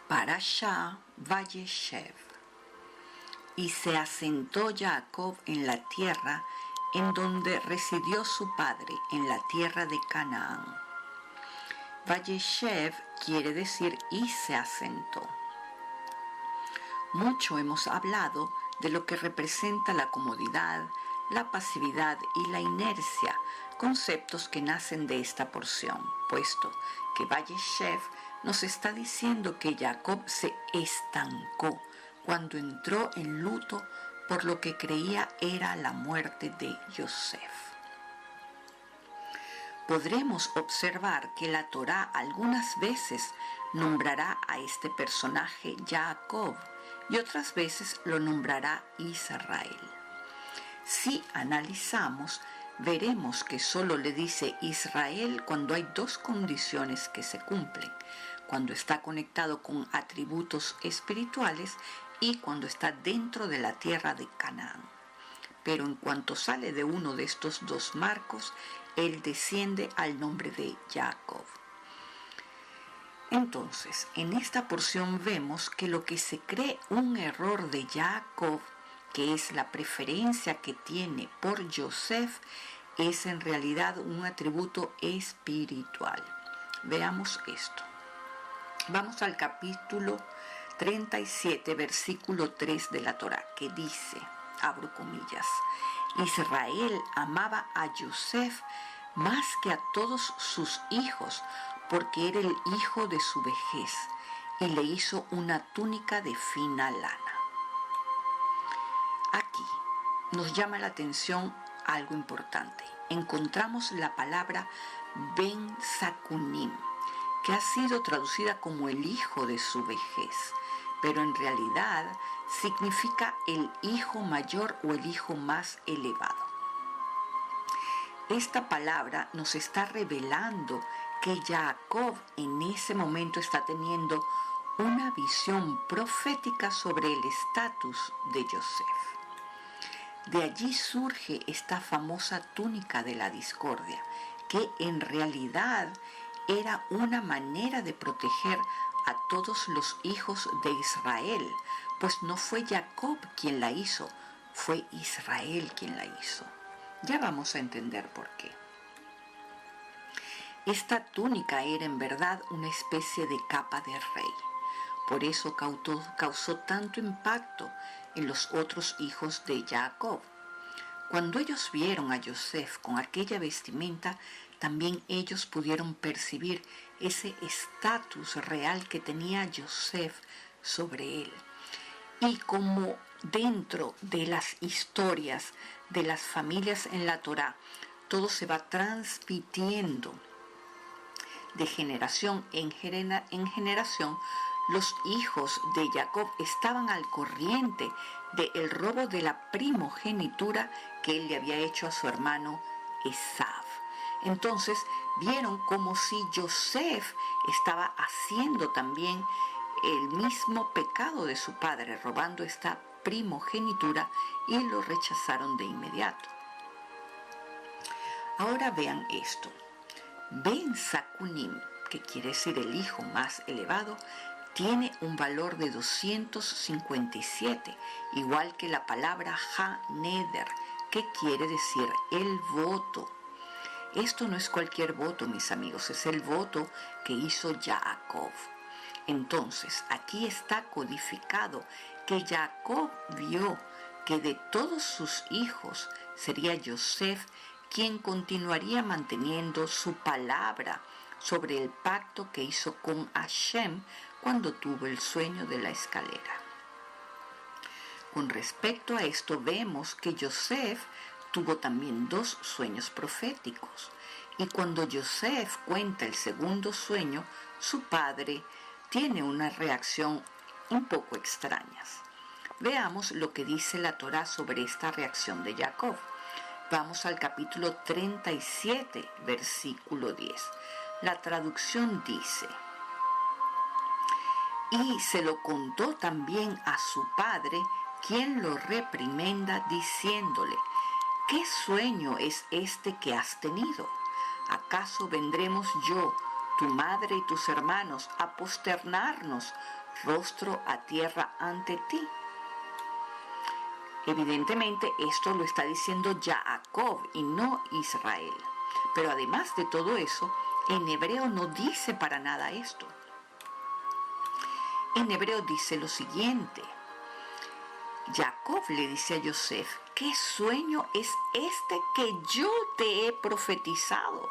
Parashá Vayeshev. Y se asentó Jacob en la tierra en donde residió su padre, en la tierra de Canaán. Vayeshev quiere decir y se asentó. Mucho hemos hablado de lo que representa la comodidad, la pasividad y la inercia, conceptos que nacen de esta porción, puesto que Vayeshev nos está diciendo que Jacob se estancó cuando entró en luto por lo que creía era la muerte de Yosef. Podremos observar que la Torá algunas veces nombrará a este personaje Jacob y otras veces lo nombrará Israel. Si analizamos, veremos que solo le dice Israel cuando hay dos condiciones que se cumplen: cuando está conectado con atributos espirituales y cuando está dentro de la tierra de Canaán. Pero en cuanto sale de uno de estos dos marcos, él desciende al nombre de Jacob. Entonces, en esta porción vemos que lo que se cree un error de Jacob, que es la preferencia que tiene por Yosef, es en realidad un atributo espiritual. Veamos esto. Vamos al capítulo 37, versículo 3 de la Torá, que dice, abro comillas, Israel amaba a Yosef más que a todos sus hijos, porque era el hijo de su vejez, y le hizo una túnica de fina lana. Aquí nos llama la atención algo importante. Encontramos la palabra Ben Sakunim, que ha sido traducida como el hijo de su vejez, pero en realidad significa el hijo mayor o el hijo más elevado. Esta palabra nos está revelando que Jacob en ese momento está teniendo una visión profética sobre el estatus de Yosef. De allí surge esta famosa túnica de la discordia, que en realidad era una manera de proteger a todos los hijos de Israel, pues no fue Jacob quien la hizo, fue Israel quien la hizo. Ya vamos a entender por qué. Esta túnica era en verdad una especie de capa de rey. Por eso causó tanto impacto en los otros hijos de Jacob. Cuando ellos vieron a Yosef con aquella vestimenta, también ellos pudieron percibir ese estatus real que tenía Yosef sobre él. Y como dentro de las historias de las familias en la Torá, todo se va transmitiendo de generación en generación, los hijos de Jacob estaban al corriente del robo de la primogenitura que él le había hecho a su hermano Esav. Entonces vieron como si Yosef estaba haciendo también el mismo pecado de su padre, robando esta primogenitura, y lo rechazaron de inmediato. Ahora vean esto. Ben Sakunim, que quiere decir el hijo más elevado, tiene un valor de 257, igual que la palabra Ha-Neder, que quiere decir el voto. Esto no es cualquier voto, mis amigos, es el voto que hizo Jacob. Entonces, aquí está codificado que Jacob vio que de todos sus hijos sería Yosef quien continuaría manteniendo su palabra sobre el pacto que hizo con Hashem cuando tuvo el sueño de la escalera. Con respecto a esto, vemos que Yosef tuvo también dos sueños proféticos, y cuando Yosef cuenta el segundo sueño, su padre tiene una reacción un poco extraña. Veamos lo que dice la Torá sobre esta reacción de Jacob. Vamos al capítulo 37, versículo 10. La traducción dice: y se lo contó también a su padre, quien lo reprimenda diciéndole: ¿qué sueño es este que has tenido? ¿Acaso vendremos yo, tu madre y tus hermanos, a posternarnos rostro a tierra ante ti. Evidentemente esto lo está diciendo Jacob y no Israel. Pero además de todo eso, en hebreo no dice para nada esto. En hebreo dice lo siguiente. Jacob le dice a Yosef, ¿qué sueño es este que yo te he profetizado?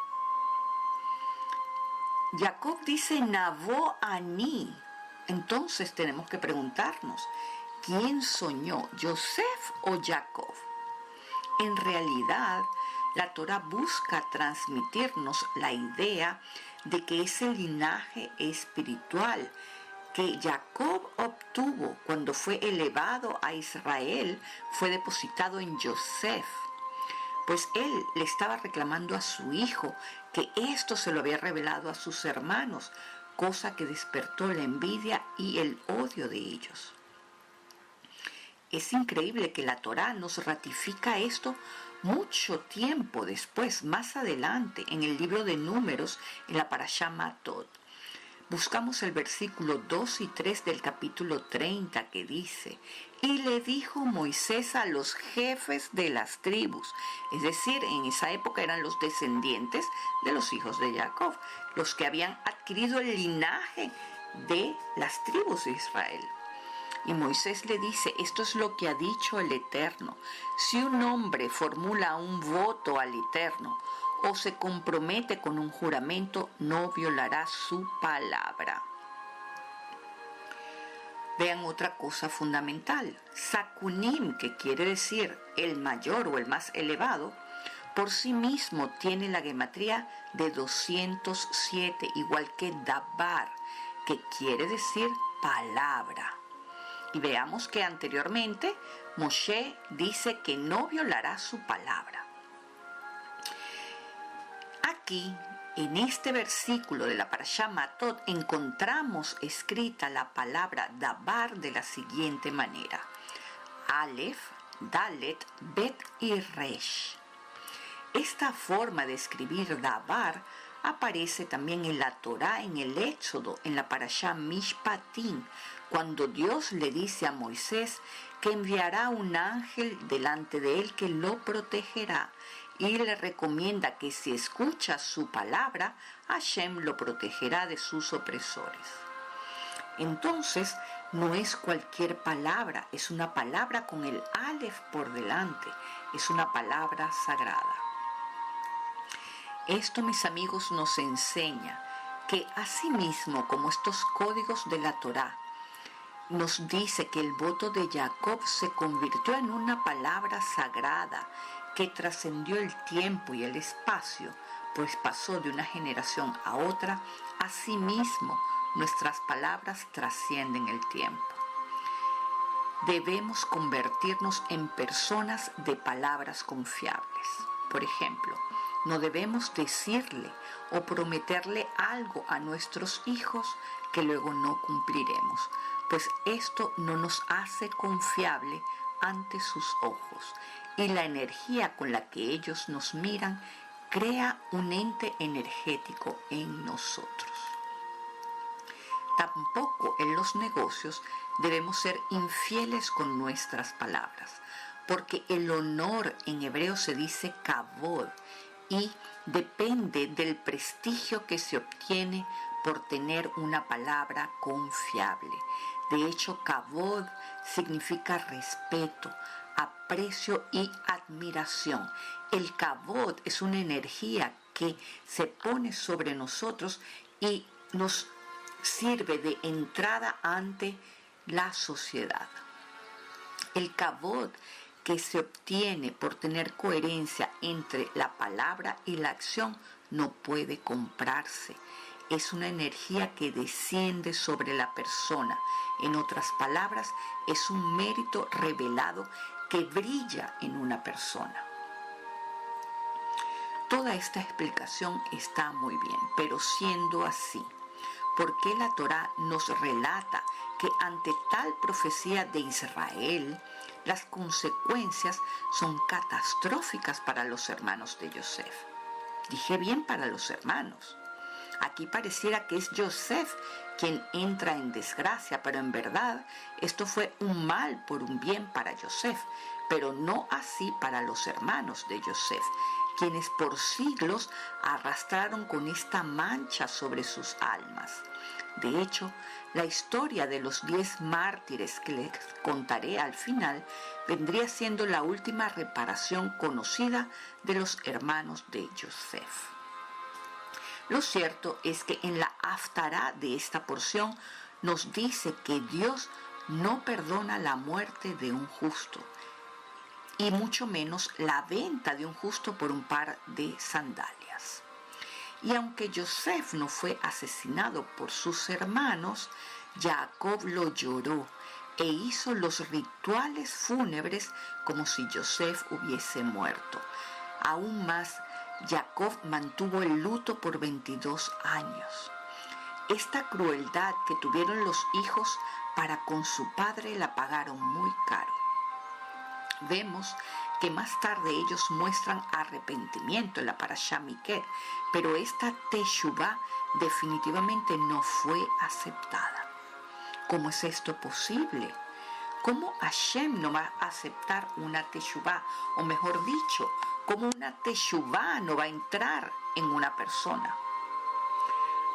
Jacob dice Navó Ani. Entonces tenemos que preguntarnos, ¿quién soñó, Yosef o Jacob? En realidad, la Torá busca transmitirnos la idea de que ese linaje espiritual que Jacob obtuvo cuando fue elevado a Israel fue depositado en Yosef, pues él le estaba reclamando a su hijo que esto se lo había revelado a sus hermanos, cosa que despertó la envidia y el odio de ellos. Es increíble que la Torá nos ratifica esto mucho tiempo después, más adelante, en el libro de Números, en la Parashá Matot. Buscamos el versículo 2 y 3 del capítulo 30 que dice, y le dijo Moisés a los jefes de las tribus, es decir, en esa época eran los descendientes de los hijos de Jacob, los que habían adquirido el linaje de las tribus de Israel. Y Moisés le dice, esto es lo que ha dicho el Eterno, si un hombre formula un voto al Eterno, o se compromete con un juramento, no violará su palabra. Vean otra cosa fundamental. Sakunim, que quiere decir el mayor o el más elevado, por sí mismo tiene la gematría de 207, igual que Dabar, que quiere decir palabra. Y veamos que anteriormente Moshe dice que no violará su palabra. Aquí, en este versículo de la Parashá Matot, encontramos escrita la palabra Dabar de la siguiente manera. Aleph, Dalet, Bet y Resh. Esta forma de escribir Dabar aparece también en la Torá, en el Éxodo, en la Parashá Mishpatim, cuando Dios le dice a Moisés que enviará un ángel delante de él que lo protegerá, y le recomienda que si escucha su palabra, Hashem lo protegerá de sus opresores. Entonces, no es cualquier palabra, es una palabra con el Aleph por delante, es una palabra sagrada. Esto, mis amigos, nos enseña que asimismo como estos códigos de la Torá nos dice que el voto de Jacob se convirtió en una palabra sagrada que trascendió el tiempo y el espacio, pues pasó de una generación a otra, asimismo nuestras palabras trascienden el tiempo. Debemos convertirnos en personas de palabras confiables. Por ejemplo, no debemos decirle o prometerle algo a nuestros hijos que luego no cumpliremos, pues esto no nos hace confiable ante sus ojos, y la energía con la que ellos nos miran crea un ente energético en nosotros. Tampoco en los negocios debemos ser infieles con nuestras palabras, porque el honor en hebreo se dice kavod y depende del prestigio que se obtiene por tener una palabra confiable. De hecho, kavod significa respeto, aprecio y admiración. El kavod es una energía que se pone sobre nosotros y nos sirve de entrada ante la sociedad. El kavod que se obtiene por tener coherencia entre la palabra y la acción no puede comprarse. Es una energía que desciende sobre la persona. En otras palabras, es un mérito revelado que brilla en una persona. Toda esta explicación está muy bien, pero siendo así, ¿por qué la Torá nos relata que ante tal profecía de Israel, las consecuencias son catastróficas para los hermanos de Yosef? Dije bien, para los hermanos. Aquí pareciera que es Yosef quien entra en desgracia, pero en verdad esto fue un mal por un bien para Yosef, pero no así para los hermanos de Yosef, quienes por siglos arrastraron con esta mancha sobre sus almas. De hecho, la historia de los 10 mártires que les contaré al final vendría siendo la última reparación conocida de los hermanos de Yosef. Lo cierto es que en la Haftará de esta porción nos dice que Dios no perdona la muerte de un justo, y mucho menos la venta de un justo por un par de sandalias. Y aunque Yosef no fue asesinado por sus hermanos, Jacob lo lloró e hizo los rituales fúnebres como si Yosef hubiese muerto. Aún más, Jacob mantuvo el luto por 22 años. Esta crueldad que tuvieron los hijos para con su padre la pagaron muy caro. Vemos que más tarde ellos muestran arrepentimiento en la Parashá Miketz, pero esta teshuvá definitivamente no fue aceptada. ¿Cómo es esto posible? ¿Cómo Hashem no va a aceptar una teshuvá? O mejor dicho, ¿cómo una teshuvá no va a entrar en una persona?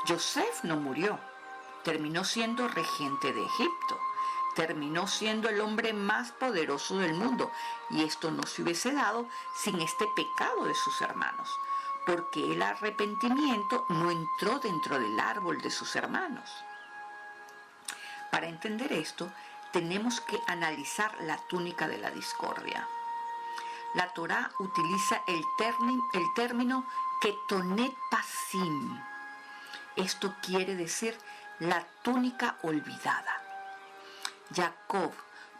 Yosef no murió, terminó siendo regente de Egipto, terminó siendo el hombre más poderoso del mundo, y esto no se hubiese dado sin este pecado de sus hermanos, porque el arrepentimiento no entró dentro del árbol de sus hermanos. Para entender esto, tenemos que analizar la túnica de la discordia. La Torá utiliza el término ketonet pasim. Esto quiere decir la túnica olvidada. Jacob,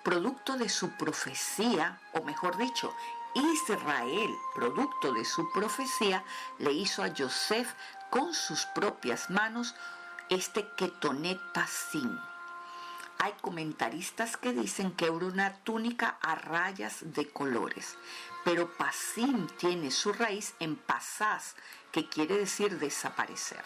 producto de su profecía, o mejor dicho, Israel, producto de su profecía, le hizo a Yosef con sus propias manos este ketonet pasim. Hay comentaristas que dicen que era una túnica a rayas de colores, pero pasim tiene su raíz en pasás, que quiere decir desaparecer.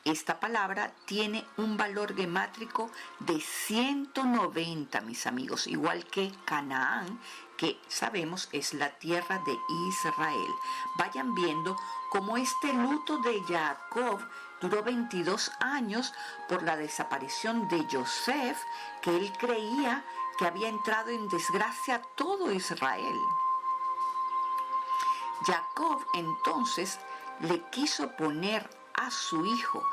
Esta palabra tiene un valor gemátrico de 190, mis amigos, igual que Canaán, que sabemos es la tierra de Israel. Vayan viendo cómo este luto de Jacob duró 22 años por la desaparición de Yosef, que él creía que había entrado en desgracia todo Israel. Jacob entonces le quiso poner a su hijo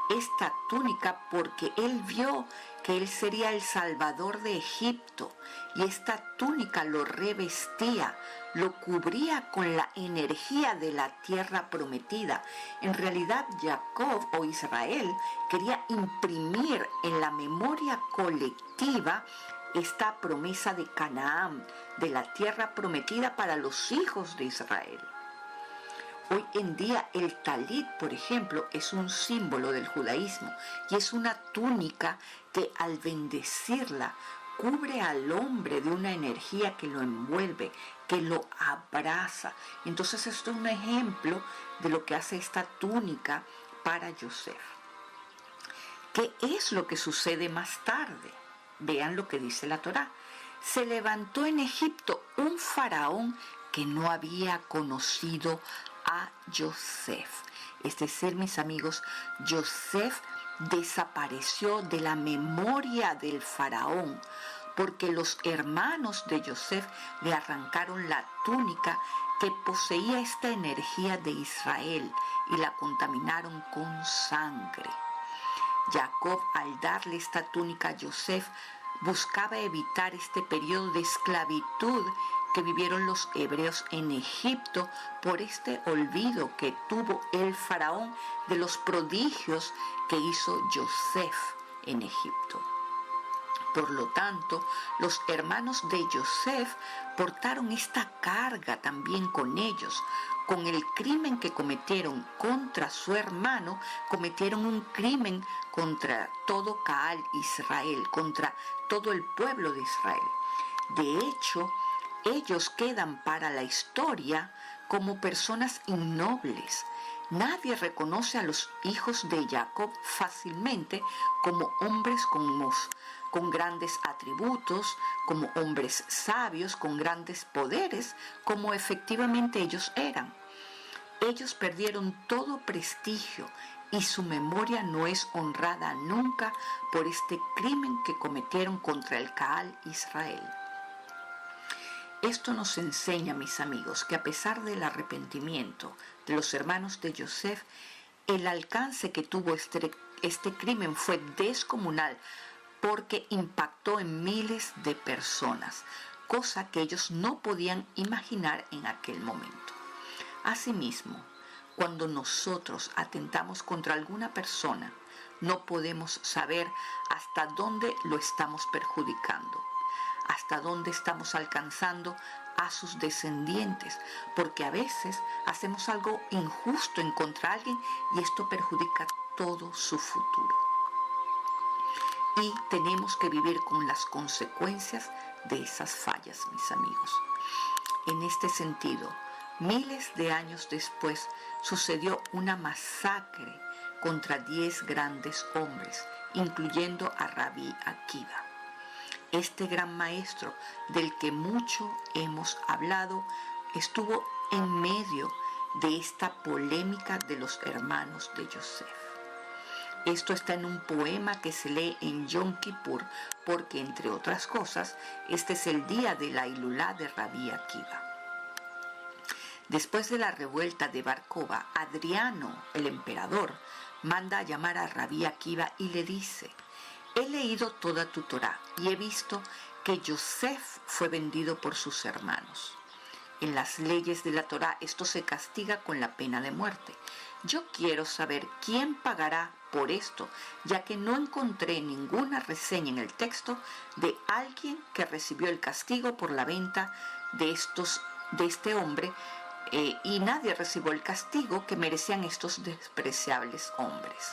esta túnica porque él vio que él sería el salvador de Egipto, y esta túnica lo revestía, lo cubría con la energía de la tierra prometida. En realidad, Jacob o Israel quería imprimir en la memoria colectiva esta promesa de Canaán, de la tierra prometida para los hijos de Israel. Hoy en día el talit, por ejemplo, es un símbolo del judaísmo y es una túnica que al bendecirla cubre al hombre de una energía que lo envuelve, que lo abraza. Entonces esto es un ejemplo de lo que hace esta túnica para Yosef. ¿Qué es lo que sucede más tarde? Vean lo que dice la Torá. Se levantó en Egipto un faraón que no había conocido a Yosef. Es decir, mis amigos, Yosef desapareció de la memoria del faraón porque los hermanos de Yosef le arrancaron la túnica que poseía esta energía de Israel y la contaminaron con sangre. Jacob, al darle esta túnica a Yosef, buscaba evitar este periodo de esclavitud que vivieron los hebreos en Egipto por este olvido que tuvo el faraón de los prodigios que hizo Yosef en Egipto. Por lo tanto, los hermanos de Yosef portaron esta carga también con ellos. Con el crimen que cometieron contra su hermano, cometieron un crimen contra todo Caal Israel, contra todo el pueblo de Israel. De hecho, ellos quedan para la historia como personas innobles. Nadie reconoce a los hijos de Jacob fácilmente como hombres con grandes atributos, como hombres sabios, con grandes poderes, como efectivamente ellos eran. Ellos perdieron todo prestigio y su memoria no es honrada nunca por este crimen que cometieron contra el Caal Israel. Esto nos enseña, mis amigos, que a pesar del arrepentimiento de los hermanos de Yosef, el alcance que tuvo este crimen fue descomunal porque impactó en miles de personas, cosa que ellos no podían imaginar en aquel momento. Asimismo, cuando nosotros atentamos contra alguna persona, no podemos saber hasta dónde lo estamos perjudicando, hasta dónde estamos alcanzando a sus descendientes, porque a veces hacemos algo injusto en contra de alguien y esto perjudica todo su futuro. Y tenemos que vivir con las consecuencias de esas fallas, mis amigos. En este sentido, miles de años después sucedió una masacre contra 10 grandes hombres, incluyendo a Rabí Akiva. Este gran maestro del que mucho hemos hablado estuvo en medio de esta polémica de los hermanos de Yosef. Esto está en un poema que se lee en Yom Kippur porque, entre otras cosas, este es el día de la Hilulá de Rabí Akiva. Después de la revuelta de Bar Kokhba, Adriano, el emperador, manda a llamar a Rabí Akiva y le dice: he leído toda tu Torá y he visto que Yosef fue vendido por sus hermanos. En las leyes de la Torá esto se castiga con la pena de muerte. Yo quiero saber quién pagará por esto, ya que no encontré ninguna reseña en el texto de alguien que recibió el castigo por la venta de este hombre, y nadie recibió el castigo que merecían estos despreciables hombres.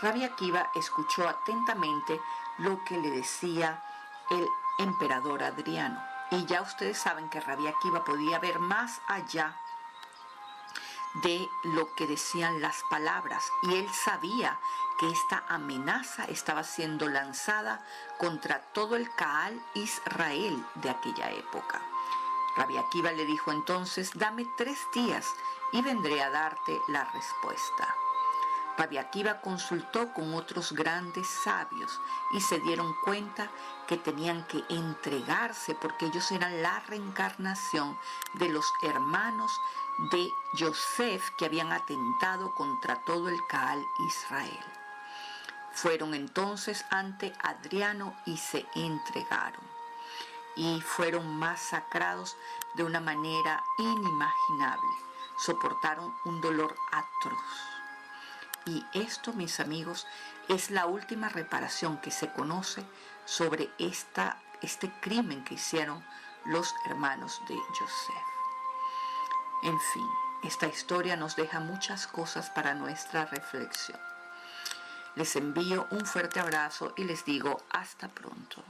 Rabí Akiva escuchó atentamente lo que le decía el emperador Adriano, y ya ustedes saben que Rabí Akiva podía ver más allá de lo que decían las palabras, y él sabía que esta amenaza estaba siendo lanzada contra todo el Caal Israel de aquella época. Rabí Akiva le dijo entonces: dame 3 días y vendré a darte la respuesta. Rabí Akiva consultó con otros grandes sabios y se dieron cuenta que tenían que entregarse porque ellos eran la reencarnación de los hermanos de Yosef que habían atentado contra todo el Caal Israel. Fueron entonces ante Adriano y se entregaron, y fueron masacrados de una manera inimaginable. Soportaron un dolor atroz. Y esto, mis amigos, es la última reparación que se conoce sobre este crimen que hicieron los hermanos de Yosef. En fin, esta historia nos deja muchas cosas para nuestra reflexión. Les envío un fuerte abrazo y les digo hasta pronto.